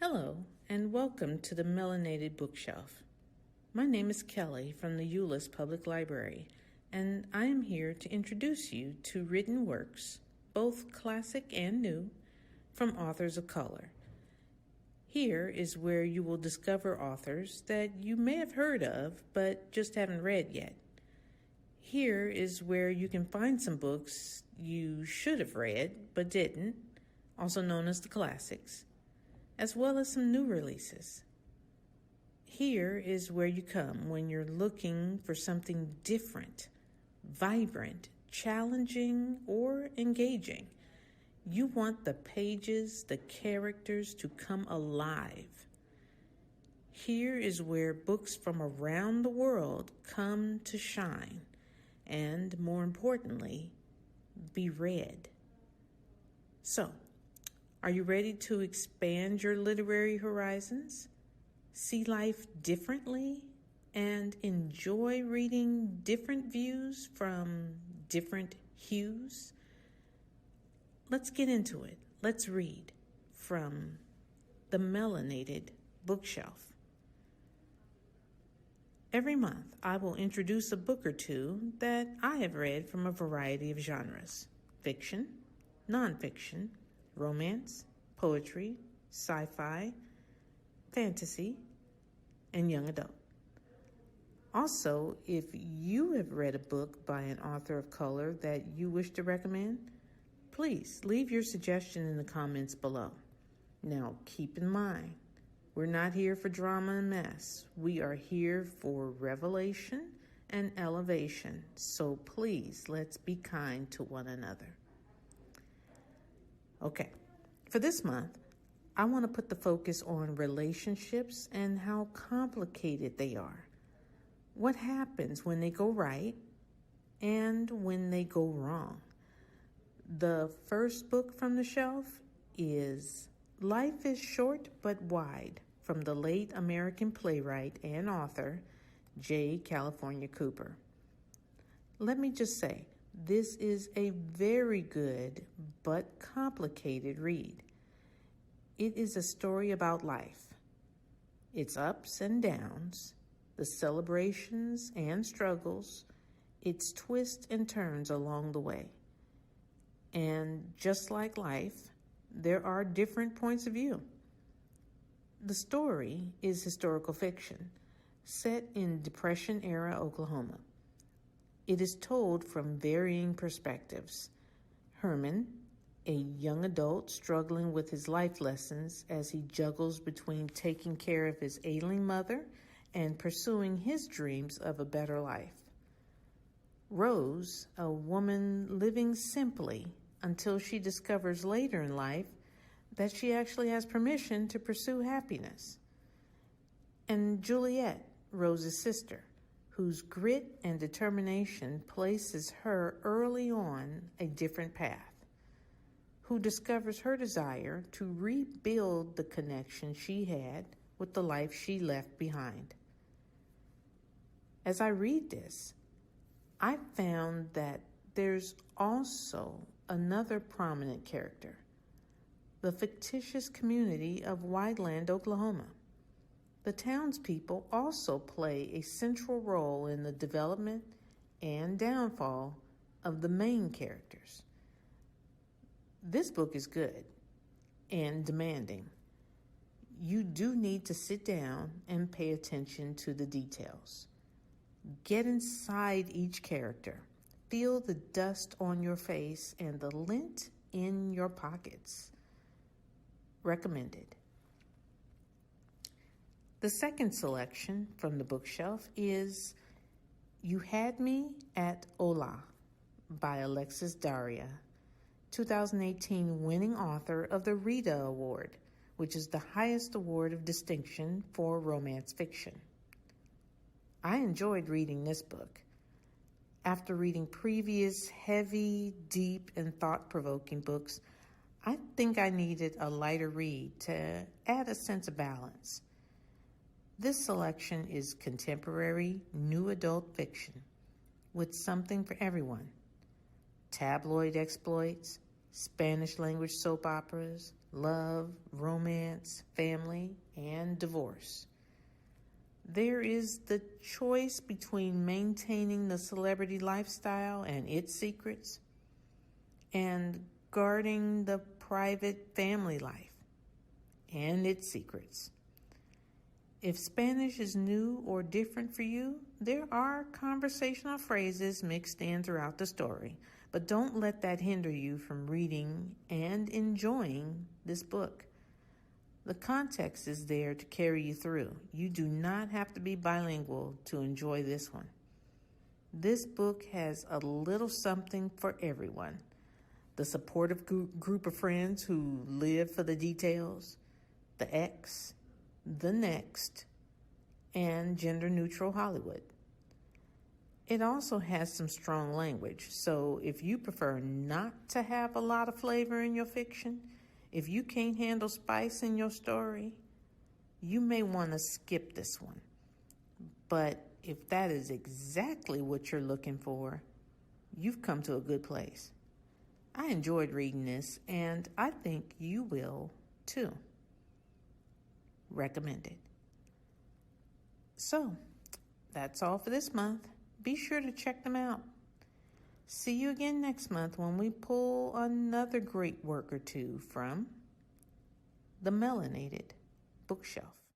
Hello, and welcome to the Melanated Bookshelf. My name is Kelly from the Euless Public Library, and I am here to introduce you to written works, both classic and new, from authors of color. Here is where you will discover authors that you may have heard of but just haven't read yet. Here is where you can find some books you should have read but didn't, also known as the classics, as well as some new releases. Here is where you come when you're looking for something different, vibrant, challenging, or engaging. You want the pages, the characters to come alive. Here is where books from around the world come to shine and, more importantly, be read. So, are you ready to expand your literary horizons, see life differently, and enjoy reading different views from different hues? Let's get into it. Let's read from the Melanated Bookshelf. Every month, I will introduce a book or two that I have read from a variety of genres: fiction, nonfiction, romance, poetry, sci-fi, fantasy, and young adult. Also, if you have read a book by an author of color that you wish to recommend, please leave your suggestion in the comments below. Now, keep in mind, we're not here for drama and mess. We are here for revelation and elevation. So please, let's be kind to one another. Okay, for this month, I want to put the focus on relationships and how complicated they are. What happens when they go right and when they go wrong? The first book from the shelf is Life is Short But Wide, from the late American playwright and author, J. California Cooper. Let me just say, this is a very good but complicated read. It is a story about life, its ups and downs, the celebrations and struggles, its twists and turns along the way. And just like life, there are different points of view. The story is historical fiction, set in Depression-era Oklahoma. It is told from varying perspectives. Herman, a young adult struggling with his life lessons as he juggles between taking care of his ailing mother and pursuing his dreams of a better life. Rose, a woman living simply until she discovers later in life that she actually has permission to pursue happiness. And Juliet, Rose's sister, whose grit and determination places her early on a different path, who discovers her desire to rebuild the connection she had with the life she left behind. As I read this, I found that there's also another prominent character, the fictitious community of Wideland, Oklahoma. The townspeople also play a central role in the development and downfall of the main characters. This book is good and demanding. You do need to sit down and pay attention to the details. Get inside each character. Feel the dust on your face and the lint in your pockets. Recommended. The second selection from the bookshelf is You Had Me at Hola by Alexis Daria, 2018 winning author of the Rita Award, which is the highest award of distinction for romance fiction. I enjoyed reading this book. After reading previous heavy, deep, and thought-provoking books, I think I needed a lighter read to add a sense of balance. This selection is contemporary, new adult fiction with something for everyone. Tabloid exploits, Spanish language soap operas, love, romance, family, and divorce. There is the choice between maintaining the celebrity lifestyle and its secrets and guarding the private family life and its secrets. If Spanish is new or different for you, there are conversational phrases mixed in throughout the story, but don't let that hinder you from reading and enjoying this book. The context is there to carry you through. You do not have to be bilingual to enjoy this one. This book has a little something for everyone. The supportive group of friends who live for the details, the ex, the next, and gender-neutral Hollywood. It also has some strong language, so if you prefer not to have a lot of flavor in your fiction, if you can't handle spice in your story, you may want to skip this one. But if that is exactly what you're looking for, you've come to a good place. I enjoyed reading this, and I think you will too. Recommended. So, that's all for this month. Be sure to check them out. See you again next month when we pull another great work or two from the Melanated bookshelf.